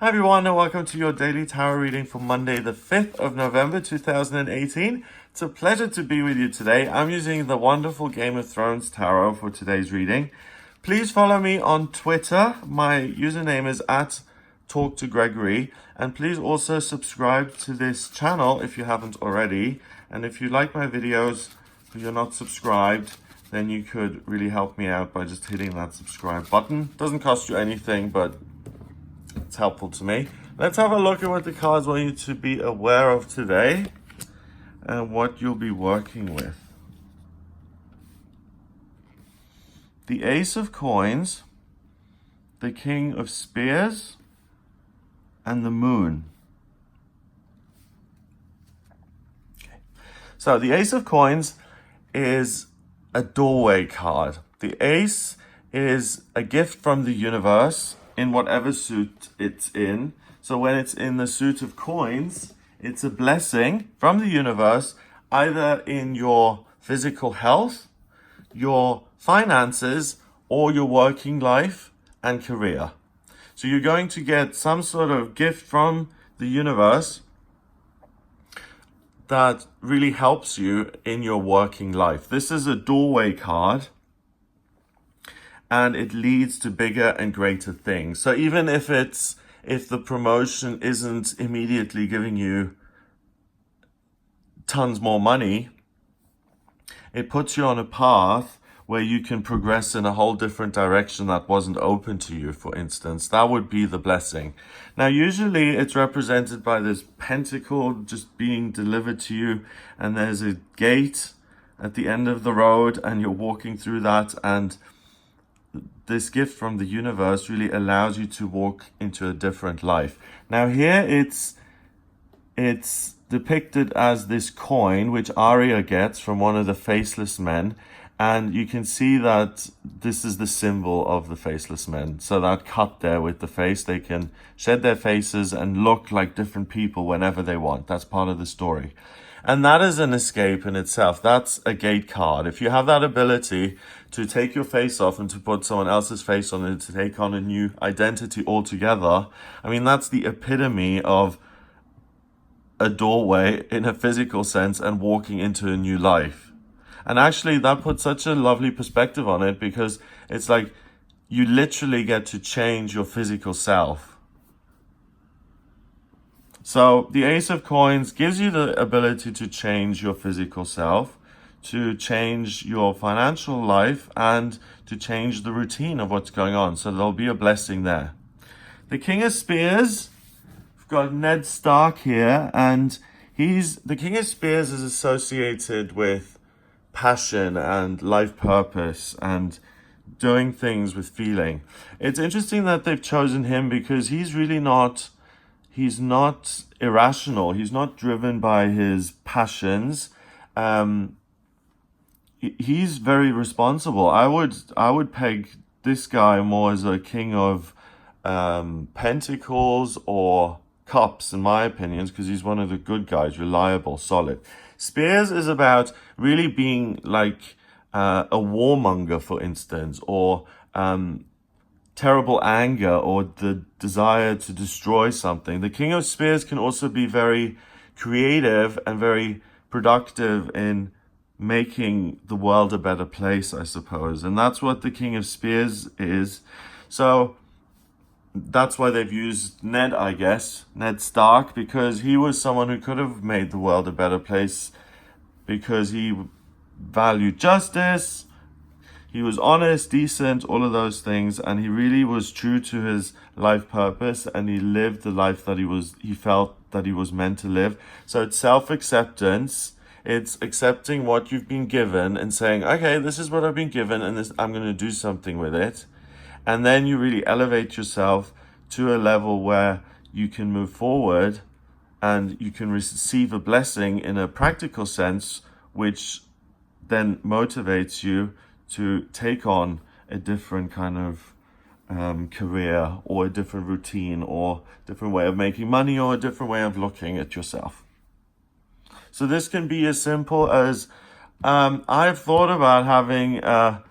Hi everyone and welcome to your daily tarot reading for Monday the 5th of November 2018. It's a pleasure to be with you today. I'm using the wonderful Game of Thrones tarot for today's reading. Please follow me on Twitter. My username is @TalkToGregory, and please also subscribe to this channel if you haven't already. And if you like my videos but you're not subscribed, then you could really help me out by just hitting that subscribe button. Doesn't cost you anything, but it's helpful to me. Let's have a look at what the cards want you to be aware of today and what you'll be working with. The Ace of Coins, the King of Spears, and the Moon. Okay. So the Ace of Coins is a doorway card. The Ace is a gift from the universe in whatever suit it's in. So when it's in the suit of coins, it's a blessing from the universe, either in your physical health, your finances, or your working life and career. So you're going to get some sort of gift from the universe that really helps you in your working life. This is a doorway card, and it leads to bigger and greater things. So even if the promotion isn't immediately giving you tons more money, it puts you on a path where you can progress in a whole different direction that wasn't open to you, for instance. That would be the blessing. Now, usually it's represented by this pentacle just being delivered to you, and there's a gate at the end of the road, and you're walking through that, and this gift from the universe really allows you to walk into a different life. Now here it's depicted as this coin, which Arya gets from one of the faceless men. And you can see that this is the symbol of the faceless men. So that cut there with the face, they can shed their faces and look like different people whenever they want. That's part of the story. And that is an escape in itself. That's a gate card. If you have that ability to take your face off and to put someone else's face on it, to take on a new identity altogether, I mean, that's the epitome of a doorway in a physical sense and walking into a new life. And actually, that puts such a lovely perspective on it, because it's like you literally get to change your physical self. So the Ace of Coins gives you the ability to change your physical self, to change your financial life, and to change the routine of what's going on. So there'll be a blessing there. The King of Spears, we've got Ned Stark here, and the King of Spears is associated with passion and life purpose and doing things with feeling. It's interesting that they've chosen him, because he's not irrational. He's not driven by his passions. He's very responsible. I would peg this guy more as a king of pentacles or cups, in my opinion, because he's one of the good guys, reliable, solid. Spears is about really being like a warmonger, for instance, or terrible anger, or the desire to destroy something. The King of Spears can also be very creative and very productive in making the world a better place, I suppose. And that's what the King of Spears is. So that's why they've used Ned, I guess, Ned Stark, because he was someone who could have made the world a better place, because he valued justice, he was honest, decent, all of those things, and he really was true to his life purpose, and he lived the life that he felt that he was meant to live. So it's self-acceptance. It's accepting what you've been given and saying, okay, this is what I've been given, and I'm going to do something with it. And then you really elevate yourself to a level where you can move forward and you can receive a blessing in a practical sense, which then motivates you to take on a different kind of career, or a different routine, or different way of making money, or a different way of looking at yourself. So this can be as simple as I've thought about having a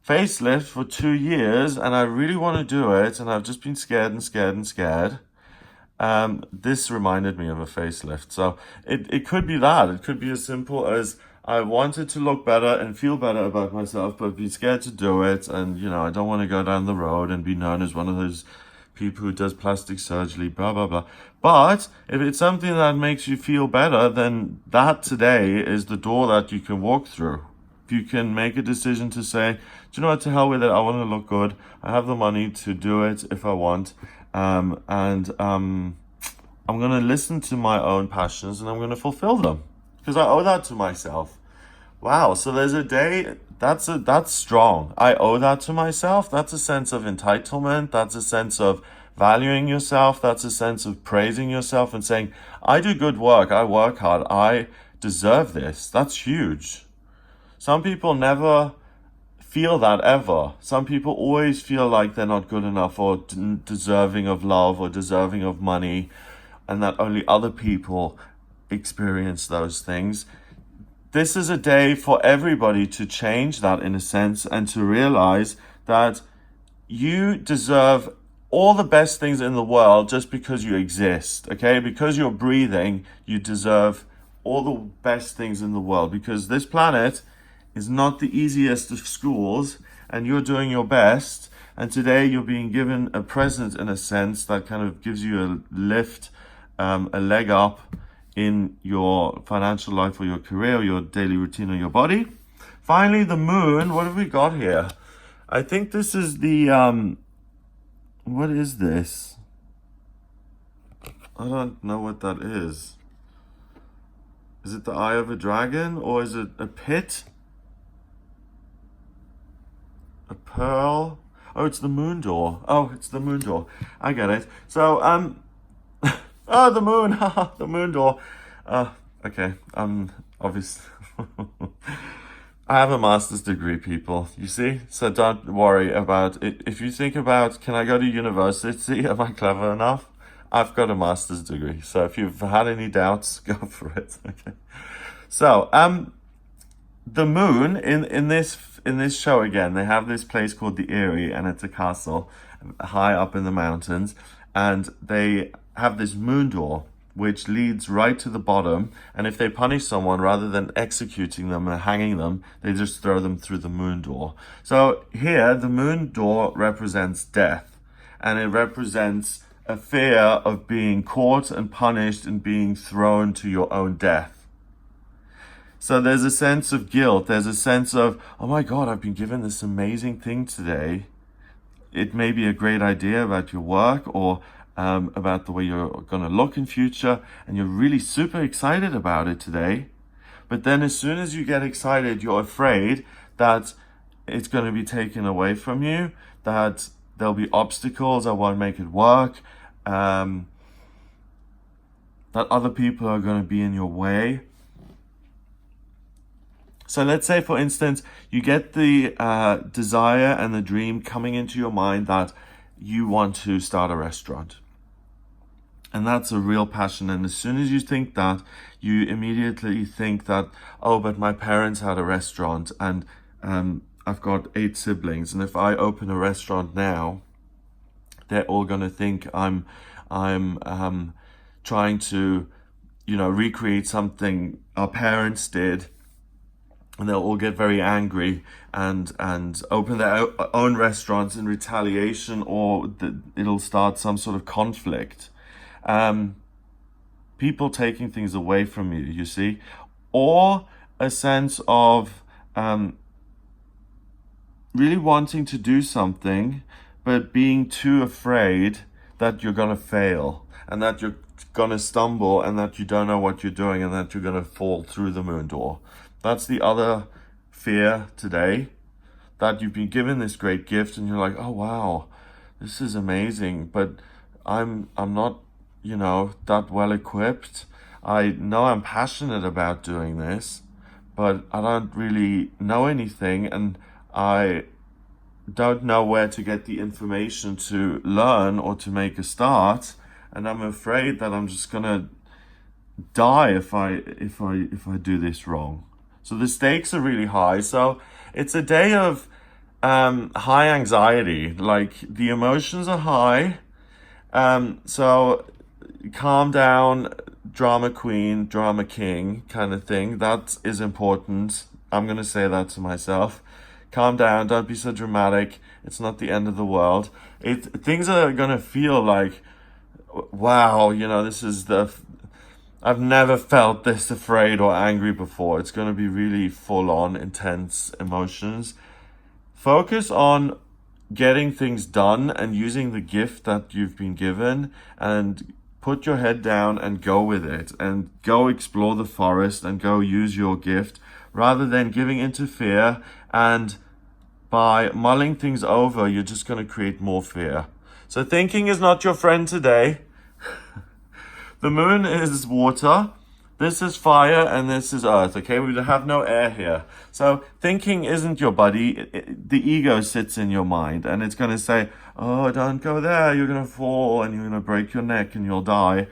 facelift for 2 years, and I really want to do it, and I've just been scared. this reminded me of a facelift. So it could be that. It could be as simple as I wanted to look better and feel better about myself, but be scared to do it. And, I don't want to go down the road and be known as one of those people who does plastic surgery, blah, blah, blah. But if it's something that makes you feel better, then that today is the door that you can walk through. If you can make a decision to say, do you know what, to hell with it, I want to look good. I have the money to do it if I want. I'm going to listen to my own passions and I'm going to fulfill them because I owe that to myself. Wow. So there's a day that's strong. I owe that to myself. That's a sense of entitlement. That's a sense of valuing yourself. That's a sense of praising yourself and saying, I do good work. I work hard. I deserve this. That's huge. Some people never feel that ever. Some people always feel like they're not good enough or deserving of love or deserving of money, and that only other people experience those things. This is a day for everybody to change that in a sense and to realize that you deserve all the best things in the world just because you exist, okay? Because you're breathing, you deserve all the best things in the world because this planet is not the easiest of schools and you're doing your best. And today you're being given a present in a sense that kind of gives you a lift, a leg up in your financial life or your career or your daily routine or your body. Finally, the moon. What have we got here? I think this is the, what is this? I don't know what that is. Is it the eye of a dragon or is it a pit? A pearl? Oh, it's the moon door. Oh, it's the moon door. I get it. So, oh, the moon. The moon door. Okay. Obviously. I have a master's degree, people. You see? So don't worry about it. If you think about, can I go to university? Am I clever enough? I've got a master's degree. So if you've had any doubts, go for it. Okay. So, the moon in this show again, they have this place called the Eyrie, and it's a castle high up in the mountains, and they have this moon door which leads right to the bottom. And if they punish someone, rather than executing them and hanging them, they just throw them through the moon door. So here, the moon door represents death, and it represents a fear of being caught and punished and being thrown to your own death. So there's a sense of guilt. There's a sense of, oh my God, I've been given this amazing thing today. It may be a great idea about your work or about the way you're going to look in future, and you're really super excited about it today. But then as soon as you get excited, you're afraid that it's going to be taken away from you, that there'll be obstacles that won't make it work, that other people are going to be in your way. So let's say, for instance, you get the desire and the dream coming into your mind that you want to start a restaurant. And that's a real passion. And as soon as you think that, you immediately think that, oh, but my parents had a restaurant and I've got 8 siblings. And if I open a restaurant now, they're all going to think I'm trying to, recreate something our parents did. And they'll all get very angry and open their own restaurants in retaliation, or it'll start some sort of conflict. People taking things away from you, you see, or a sense of really wanting to do something, but being too afraid that you're going to fail and that you're going to stumble and that you don't know what you're doing and that you're going to fall through the moon door. That's the other fear today, that you've been given this great gift and you're like, oh wow, this is amazing, but I'm not, that well equipped. I know I'm passionate about doing this, but I don't really know anything, and I don't know where to get the information to learn or to make a start, and I'm afraid that I'm just gonna die if I do this wrong. So the stakes are really high. So it's a day of high anxiety. Like the emotions are high. So calm down, drama queen, drama king kind of thing. That is important. I'm going to say that to myself. Calm down, don't be so dramatic. It's not the end of the world. Things are going to feel like, wow, I've never felt this afraid or angry before. It's going to be really full on, intense emotions. Focus on getting things done and using the gift that you've been given, and put your head down and go with it, and go explore the forest and go use your gift rather than giving into fear. And by mulling things over, you're just going to create more fear. So thinking is not your friend today. The moon is water, this is fire, and this is earth, okay? We have no air here. So thinking isn't your buddy. The ego sits in your mind, and it's going to say, oh, don't go there, you're going to fall, and you're going to break your neck, and you'll die.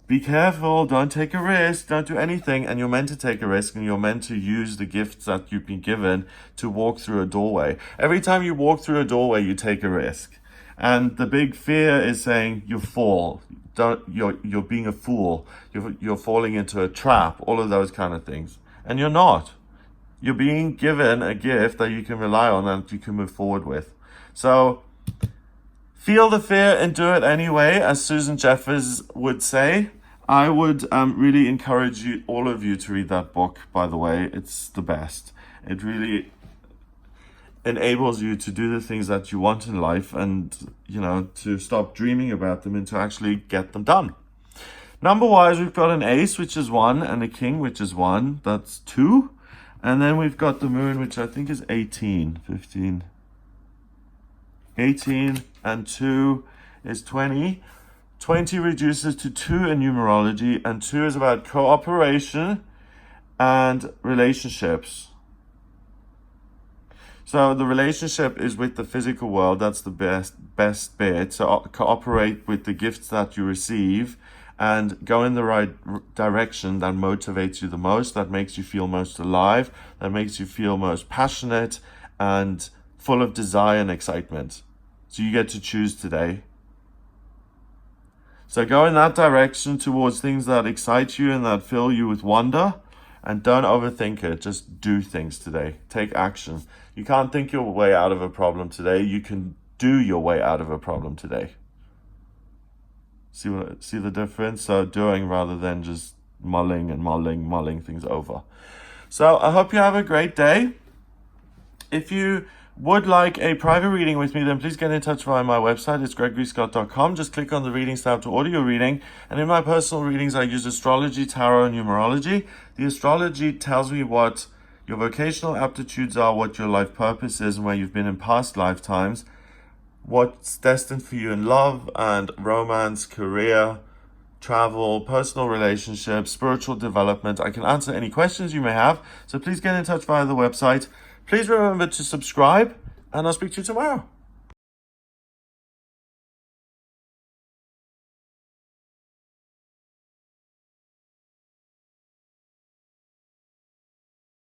Be careful, don't take a risk, don't do anything. And you're meant to take a risk, and you're meant to use the gifts that you've been given to walk through a doorway. Every time you walk through a doorway, you take a risk. And the big fear is saying you fall. You're being a fool. You're falling into a trap, all of those kind of things. And you're not. You're being given a gift that you can rely on and that you can move forward with. So feel the fear and do it anyway, as Susan Jeffers would say. I would really encourage all of you to read that book, by the way. It's the best. It really enables you to do the things that you want in life, and to stop dreaming about them and to actually get them done. Number wise, we've got an ace, which is 1, and a king, which is 1. That's 2. And then we've got the moon, which I think is 18, 15, 18, and 2 is 20. 20 reduces to 2 in numerology, and 2 is about cooperation and relationships. So the relationship is with the physical world. That's the best bit. So cooperate with the gifts that you receive and go in the right direction that motivates you the most, that makes you feel most alive, that makes you feel most passionate and full of desire and excitement. So you get to choose today. So go in that direction towards things that excite you and that fill you with wonder. And don't overthink it. Just do things today. Take action. You can't think your way out of a problem today. You can do your way out of a problem today. See the difference? So doing rather than just mulling things over. So I hope you have a great day. If you would like a private reading with me, then please get in touch via my website. It's gregoryscott.com. Just click on the readings tab to order your reading. And in my personal readings, I use astrology, tarot, and numerology. The astrology tells me what your vocational aptitudes are, what your life purpose is, and where you've been in past lifetimes, what's destined for you in love and romance, career, travel, personal relationships, spiritual development. I can answer any questions you may have. So please get in touch via the website. Please remember to subscribe, and I'll speak to you tomorrow.